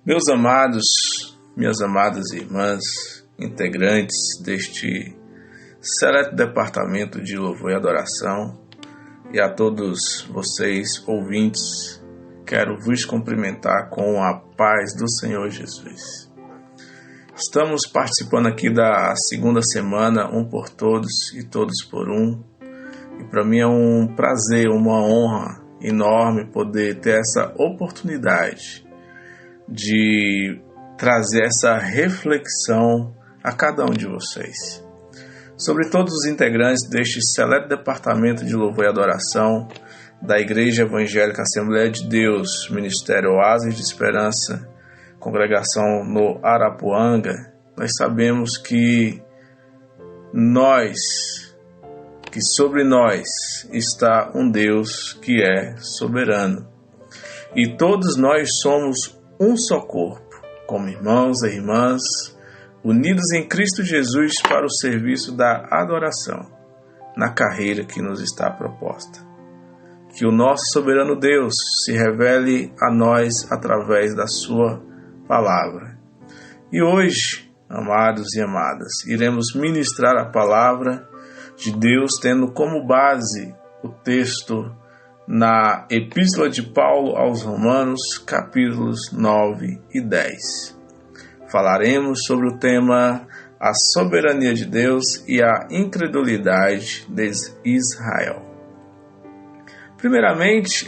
Meus amados, minhas amadas irmãs, integrantes deste seleto departamento de louvor e adoração, e a todos vocês, ouvintes, quero vos cumprimentar com a paz do Senhor Jesus. Estamos participando aqui da segunda semana, um por todos e todos por um, e para mim é um prazer, uma honra enorme poder ter essa oportunidade de trazer essa reflexão a cada um de vocês. Sobre todos os integrantes deste seleto departamento de louvor e adoração da Igreja Evangélica Assembleia de Deus, Ministério Oásis de Esperança, congregação no Arapuanga, nós sabemos que sobre nós está um Deus que é soberano. E todos nós somos um só corpo, como irmãos e irmãs, unidos em Cristo Jesus para o serviço da adoração, na carreira que nos está proposta. Que o nosso soberano Deus se revele a nós através da sua palavra. E hoje, amados e amadas, iremos ministrar a palavra de Deus tendo como base o texto na Epístola de Paulo aos Romanos, capítulos 9 e 10. Falaremos sobre o tema a soberania de Deus e a incredulidade de Israel. Primeiramente,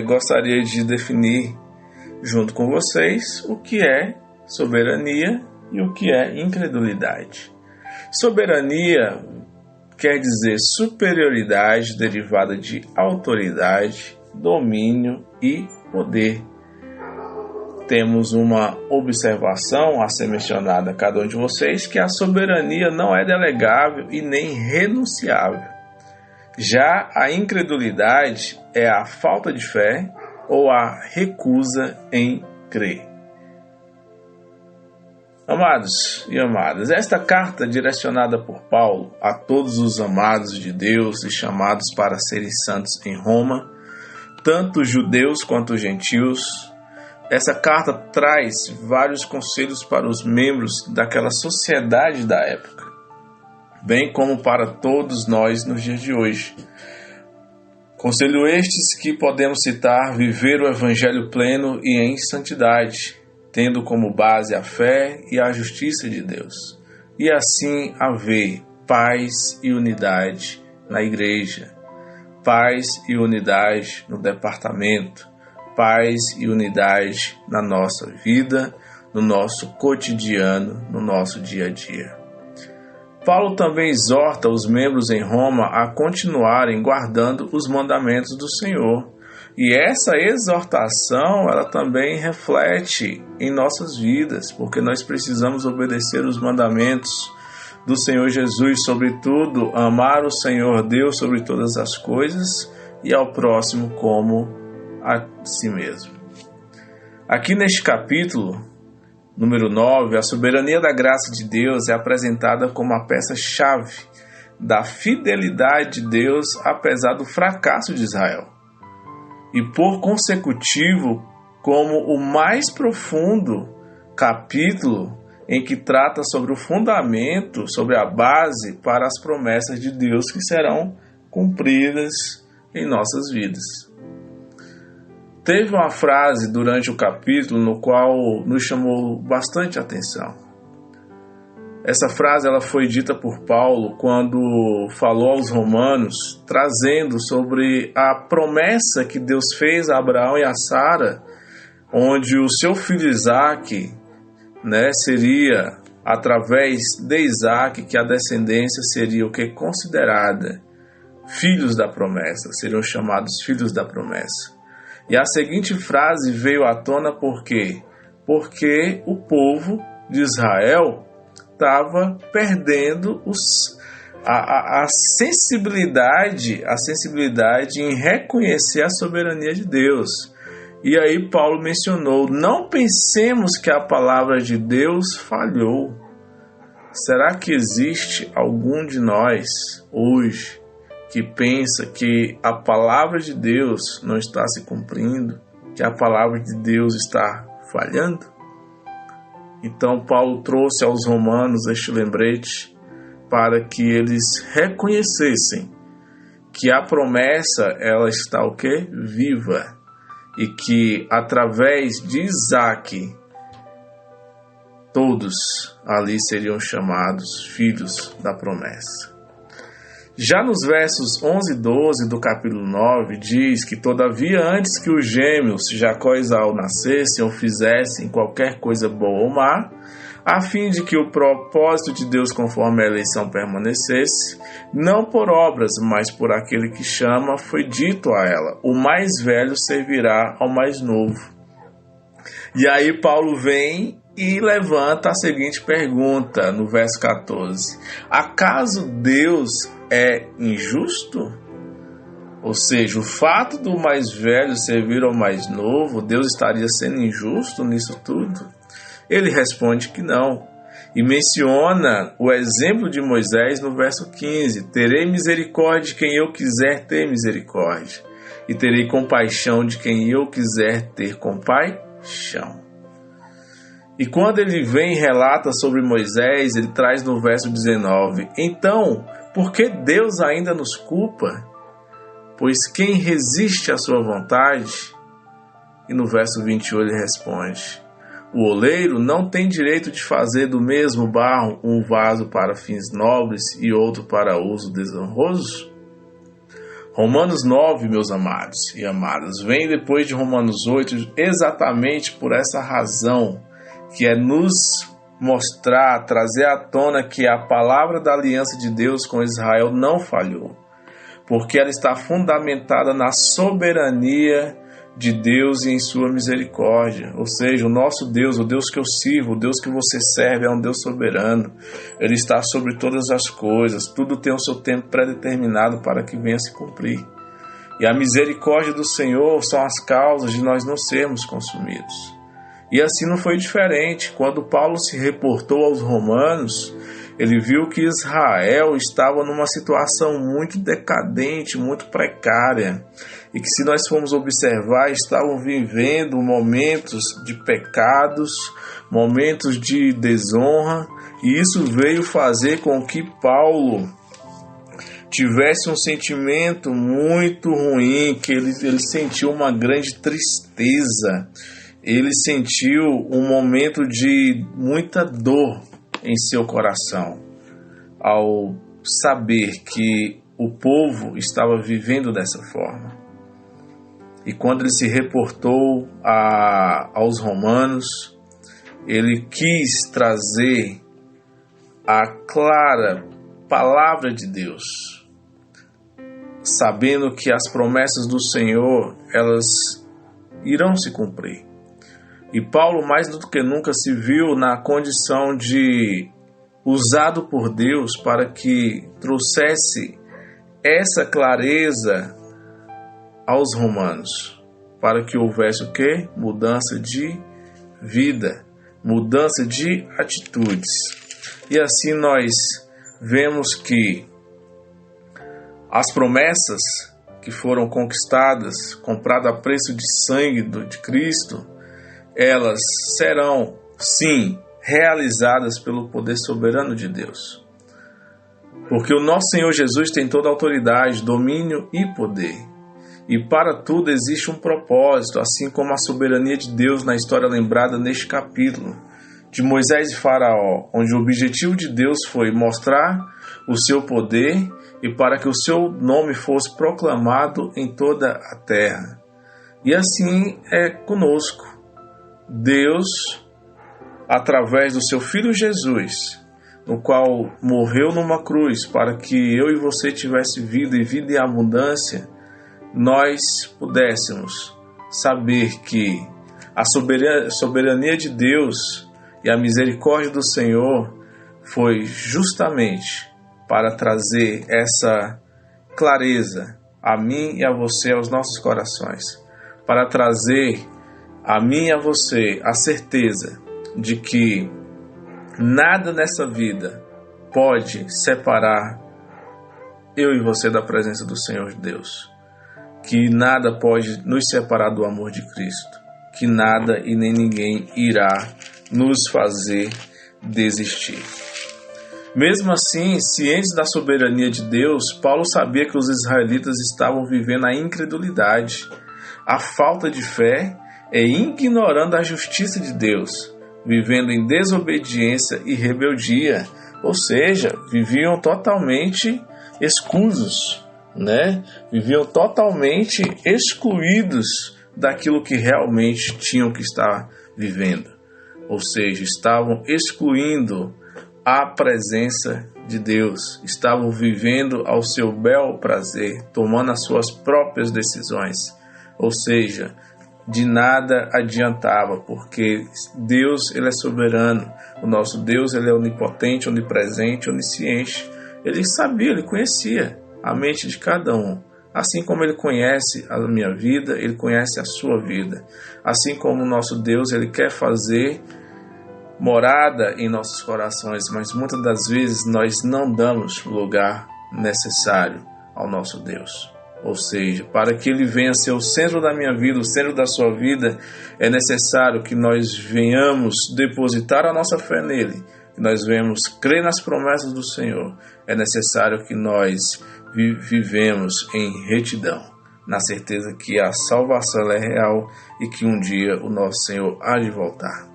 gostaria de definir junto com vocês o que é soberania e o que é incredulidade. Soberania quer dizer superioridade derivada de autoridade, domínio e poder. Temos uma observação a ser mencionada a cada um de vocês, que a soberania não é delegável e nem renunciável. Já a incredulidade é a falta de fé ou a recusa em crer. Amados e amadas, esta carta direcionada por Paulo a todos os amados de Deus e chamados para serem santos em Roma, tanto judeus quanto gentios, essa carta traz vários conselhos para os membros daquela sociedade da época, bem como para todos nós nos dias de hoje. Conselho estes que podemos citar: viver o evangelho pleno e em santidade, tendo como base a fé e a justiça de Deus, e assim haver paz e unidade na igreja, paz e unidade no departamento, paz e unidade na nossa vida, no nosso cotidiano, no nosso dia a dia. Paulo também exorta os membros em Roma a continuarem guardando os mandamentos do Senhor. E essa exortação, ela também reflete em nossas vidas, porque nós precisamos obedecer os mandamentos do Senhor Jesus, sobretudo amar o Senhor Deus sobre todas as coisas e ao próximo como a si mesmo. Aqui neste capítulo, número 9, a soberania da graça de Deus é apresentada como a peça-chave da fidelidade de Deus apesar do fracasso de Israel. E por consecutivo, como o mais profundo capítulo em que trata sobre o fundamento, sobre a base para as promessas de Deus que serão cumpridas em nossas vidas. Teve uma frase durante o capítulo no qual nos chamou bastante atenção. Essa frase ela foi dita por Paulo quando falou aos romanos, trazendo sobre a promessa que Deus fez a Abraão e a Sara, onde o seu filho Isaque, seria através de Isaque que a descendência seria o que? Considerada filhos da promessa, seriam chamados filhos da promessa. E a seguinte frase veio à tona por quê? Porque o povo de Israel estava perdendo a sensibilidade em reconhecer a soberania de Deus. E aí Paulo mencionou: não pensemos que a palavra de Deus falhou. Será que existe algum de nós hoje que pensa que a palavra de Deus não está se cumprindo, que a palavra de Deus está falhando? Então Paulo trouxe aos romanos este lembrete para que eles reconhecessem que a promessa, ela está o quê? Viva. E que através de Isaque, todos ali seriam chamados filhos da promessa. Já nos versos 11 e 12 do capítulo 9, diz que todavia antes que os gêmeos Jacó e Esaú nascessem ou fizessem qualquer coisa boa ou má, a fim de que o propósito de Deus conforme a eleição permanecesse, não por obras, mas por aquele que chama, foi dito a ela: o mais velho servirá ao mais novo. E aí Paulo vem e levanta a seguinte pergunta no verso 14: acaso Deus é injusto? Ou seja, o fato do mais velho servir ao mais novo, Deus estaria sendo injusto nisso tudo? Ele responde que não, e menciona o exemplo de Moisés no verso 15: terei misericórdia de quem eu quiser ter misericórdia, e terei compaixão de quem eu quiser ter compaixão. E quando ele vem e relata sobre Moisés, ele traz no verso 19: então, por que Deus ainda nos culpa? Pois quem resiste à sua vontade? E no verso 21 ele responde: o oleiro não tem direito de fazer do mesmo barro um vaso para fins nobres e outro para uso desonroso? Romanos 9, meus amados e amadas, vem depois de Romanos 8 exatamente por essa razão, que é nos mostrar, trazer à tona que a palavra da aliança de Deus com Israel não falhou, porque ela está fundamentada na soberania de Deus e em sua misericórdia. Ou seja, o nosso Deus, o Deus que eu sirvo, o Deus que você serve é um Deus soberano. Ele está sobre todas as coisas, tudo tem o seu tempo predeterminado para que venha se cumprir. E a misericórdia do Senhor são as causas de nós não sermos consumidos. E assim não foi diferente. Quando Paulo se reportou aos romanos, ele viu que Israel estava numa situação muito decadente, muito precária, e que, se nós formos observar, estavam vivendo momentos de pecados, momentos de desonra, e isso veio fazer com que Paulo tivesse um sentimento muito ruim, que ele sentiu uma grande tristeza, ele sentiu um momento de muita dor em seu coração, ao saber que o povo estava vivendo dessa forma. E quando ele se reportou aos romanos, ele quis trazer a clara palavra de Deus, sabendo que as promessas do Senhor, elas irão se cumprir. E Paulo, mais do que nunca, se viu na condição de usado por Deus para que trouxesse essa clareza aos romanos, para que houvesse o quê? Mudança de vida, mudança de atitudes. E assim nós vemos que as promessas que foram conquistadas, compradas a preço de sangue de Cristo, elas serão, sim, realizadas pelo poder soberano de Deus. Porque o nosso Senhor Jesus tem toda a autoridade, domínio e poder. E para tudo existe um propósito, assim como a soberania de Deus na história lembrada neste capítulo, de Moisés e Faraó, onde o objetivo de Deus foi mostrar o seu poder e para que o seu nome fosse proclamado em toda a terra. E assim é conosco. Deus, através do seu Filho Jesus, no qual morreu numa cruz para que eu e você tivesse vida e vida em abundância, nós pudéssemos saber que a soberania de Deus e a misericórdia do Senhor foi justamente para trazer essa clareza a mim e a você, aos nossos corações, para trazer a mim e a você a certeza de que nada nessa vida pode separar eu e você da presença do Senhor Deus, que nada pode nos separar do amor de Cristo, que nada e nem ninguém irá nos fazer desistir. Mesmo assim, ciente da soberania de Deus, Paulo sabia que os israelitas estavam vivendo a incredulidade, a falta de fé e ignorando a justiça de Deus, vivendo em desobediência e rebeldia, ou seja, viviam totalmente escusos, Viviam totalmente excluídos daquilo que realmente tinham que estar vivendo, ou seja, estavam excluindo a presença de Deus, estavam vivendo ao seu bel prazer, tomando as suas próprias decisões, ou seja, de nada adiantava, porque Deus, Ele é soberano, o nosso Deus, Ele é onipotente, onipresente, onisciente, Ele sabia, Ele conhecia a mente de cada um, assim como Ele conhece a minha vida, Ele conhece a sua vida, assim como o nosso Deus, Ele quer fazer morada em nossos corações, mas muitas das vezes nós não damos o lugar necessário ao nosso Deus. Ou seja, para que Ele venha ser o centro da minha vida, o centro da sua vida, é necessário que nós venhamos depositar a nossa fé nele, que nós venhamos crer nas promessas do Senhor. É necessário que nós vivemos em retidão, na certeza que a salvação é real e que um dia o nosso Senhor há de voltar.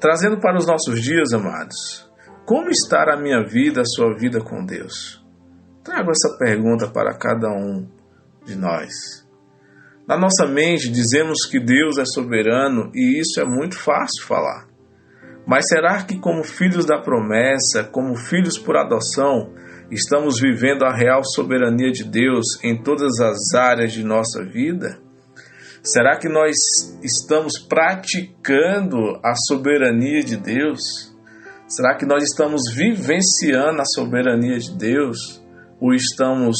Trazendo para os nossos dias, amados, como está a minha vida, a sua vida com Deus? Trago essa pergunta para cada um de nós. Na nossa mente dizemos que Deus é soberano e isso é muito fácil falar. Mas será que como filhos da promessa, como filhos por adoção, estamos vivendo a real soberania de Deus em todas as áreas de nossa vida? Será que nós estamos praticando a soberania de Deus? Será que nós estamos vivenciando a soberania de Deus? Ou estamos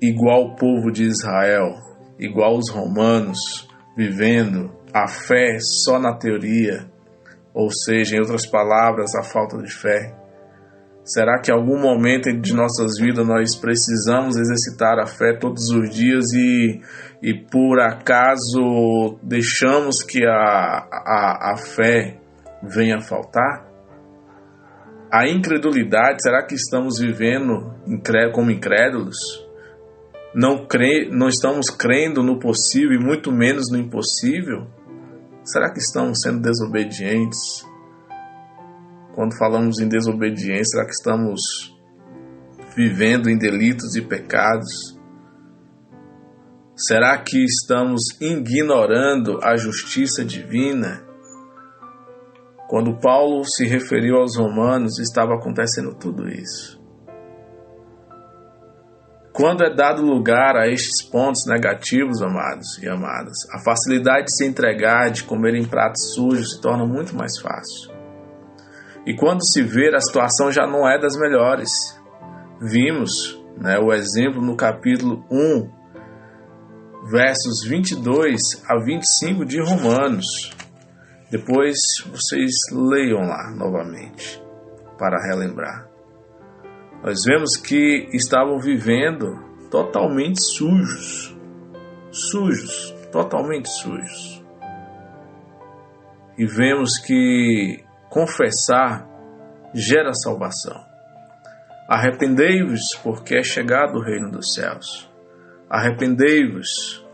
igual o povo de Israel, igual os romanos, vivendo a fé só na teoria? Ou seja, em outras palavras, a falta de fé. Será que em algum momento de nossas vidas nós precisamos exercitar a fé todos os dias e por acaso deixamos que a fé venha a faltar? A incredulidade, será que estamos vivendo como incrédulos? Não estamos crendo no possível e muito menos no impossível? Será que estamos sendo desobedientes? Quando falamos em desobediência, será que estamos vivendo em delitos e pecados? Será que estamos ignorando a justiça divina? Quando Paulo se referiu aos romanos, estava acontecendo tudo isso. Quando é dado lugar a estes pontos negativos, amados e amadas, a facilidade de se entregar, de comer em pratos sujos, se torna muito mais fácil. E quando se vê, a situação já não é das melhores. Vimos o exemplo no capítulo 1, versos 22 a 25 de Romanos. Depois vocês leiam lá novamente, para relembrar. Nós vemos que estavam vivendo totalmente sujos, totalmente sujos. E vemos que confessar gera salvação. Arrependei-vos, porque é chegado o reino dos céus. Arrependei-vos,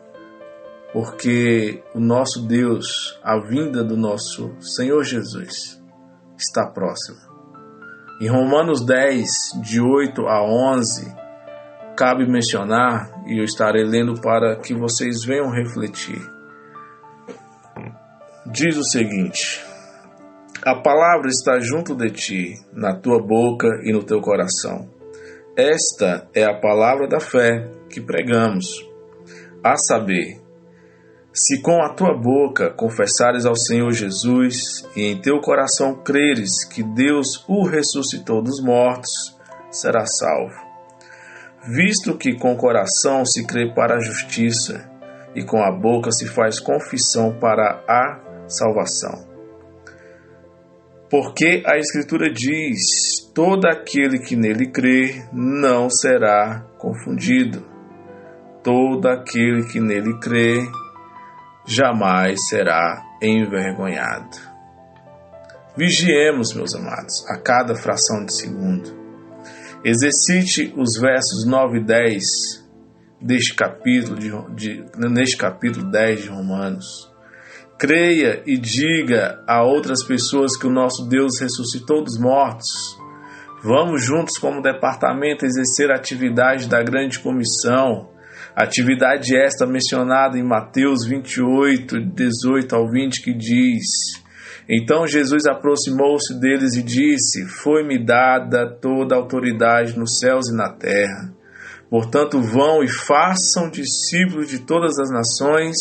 porque o nosso Deus, a vinda do nosso Senhor Jesus, está próxima. Em Romanos 10, de 8 a 11, cabe mencionar, e eu estarei lendo para que vocês venham refletir. Diz o seguinte: a palavra está junto de ti, na tua boca e no teu coração. Esta é a palavra da fé que pregamos, a saber, se com a tua boca confessares ao Senhor Jesus e em teu coração creres que Deus o ressuscitou dos mortos, serás salvo. Visto que com o coração se crê para a justiça e com a boca se faz confissão para a salvação. Porque a Escritura diz: todo aquele que nele crê não será confundido. Todo aquele que nele crê jamais será envergonhado. Vigiemos, meus amados, a cada fração de segundo. Exercite os versos 9 e 10 neste capítulo 10 de Romanos. Creia e diga a outras pessoas que o nosso Deus ressuscitou dos mortos. Vamos juntos como departamento exercer a atividade da grande comissão, atividade esta mencionada em Mateus 28, 18 ao 20, que diz: Então Jesus aproximou-se deles e disse: Foi-me dada toda a autoridade nos céus e na terra. Portanto, vão e façam discípulos de todas as nações,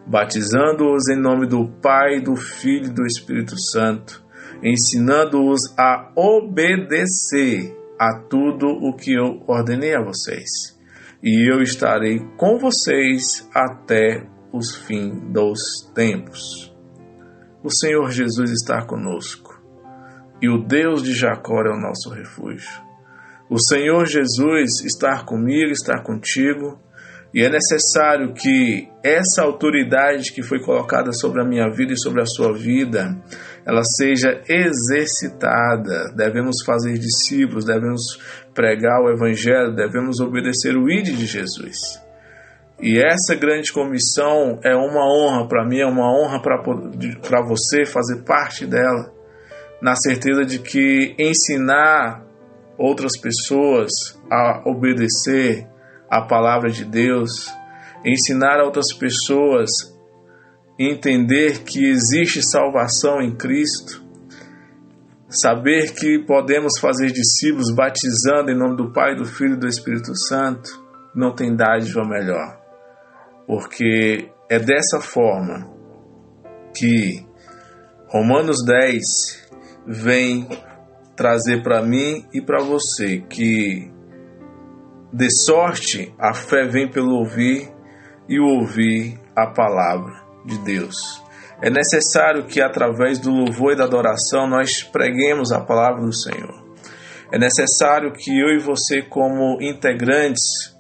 batizando-os em nome do Pai, do Filho e do Espírito Santo, ensinando-os a obedecer a tudo o que eu ordenei a vocês. E eu estarei com vocês até os fins dos tempos. O Senhor Jesus está conosco, e o Deus de Jacó é o nosso refúgio. O Senhor Jesus está comigo, está contigo, e é necessário que essa autoridade que foi colocada sobre a minha vida e sobre a sua vida, ela seja exercitada. Devemos fazer discípulos, devemos pregar o Evangelho, devemos obedecer o ID de Jesus. E essa grande comissão é uma honra para mim, é uma honra para você fazer parte dela, na certeza de que ensinar outras pessoas a obedecer a palavra de Deus, ensinar a outras pessoas a entender que existe salvação em Cristo, saber que podemos fazer discípulos batizando em nome do Pai, do Filho e do Espírito Santo, não tem dádiva melhor, porque é dessa forma que Romanos 10 vem trazer para mim e para você que, de sorte, a fé vem pelo ouvir e o ouvir a palavra de Deus. É necessário que através do louvor e da adoração nós preguemos a palavra do Senhor. É necessário que eu e você, como integrantes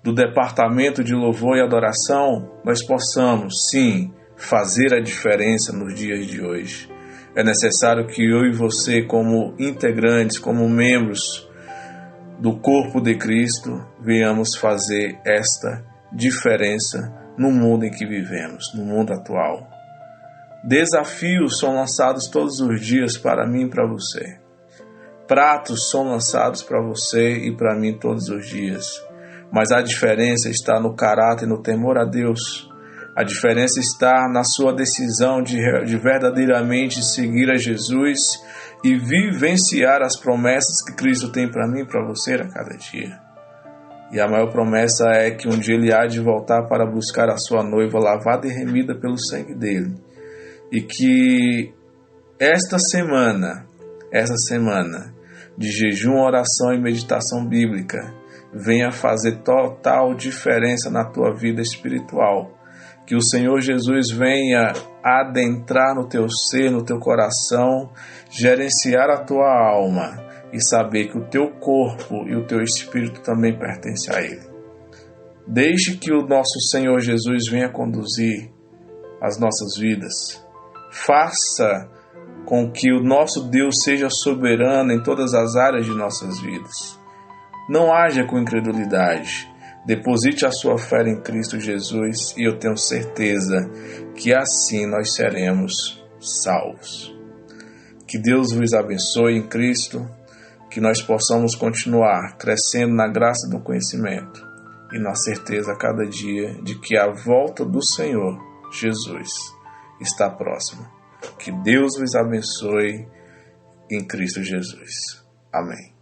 do departamento de louvor e adoração, nós possamos, sim, fazer a diferença nos dias de hoje. É necessário que eu e você, como integrantes, como membros do corpo de Cristo, venhamos fazer esta diferença no mundo em que vivemos, no mundo atual. Desafios são lançados todos os dias para mim e para você. Pratos são lançados para você e para mim todos os dias. Mas a diferença está no caráter e no temor a Deus. A diferença está na sua decisão de verdadeiramente seguir a Jesus e vivenciar as promessas que Cristo tem para mim e para você a cada dia. E a maior promessa é que um dia Ele há de voltar para buscar a sua noiva lavada e remida pelo sangue dele. E que essa semana de jejum, oração e meditação bíblica venha fazer total diferença na tua vida espiritual. Que o Senhor Jesus venha adentrar no teu ser, no teu coração, gerenciar a tua alma e saber que o teu corpo e o teu espírito também pertencem a Ele. Deixe que o nosso Senhor Jesus venha conduzir as nossas vidas. Faça com que o nosso Deus seja soberano em todas as áreas de nossas vidas. Não haja com incredulidade. Deposite a sua fé em Cristo Jesus e eu tenho certeza que assim nós seremos salvos. Que Deus vos abençoe em Cristo, que nós possamos continuar crescendo na graça do conhecimento e na certeza a cada dia de que a volta do Senhor Jesus está próxima. Que Deus vos abençoe em Cristo Jesus. Amém.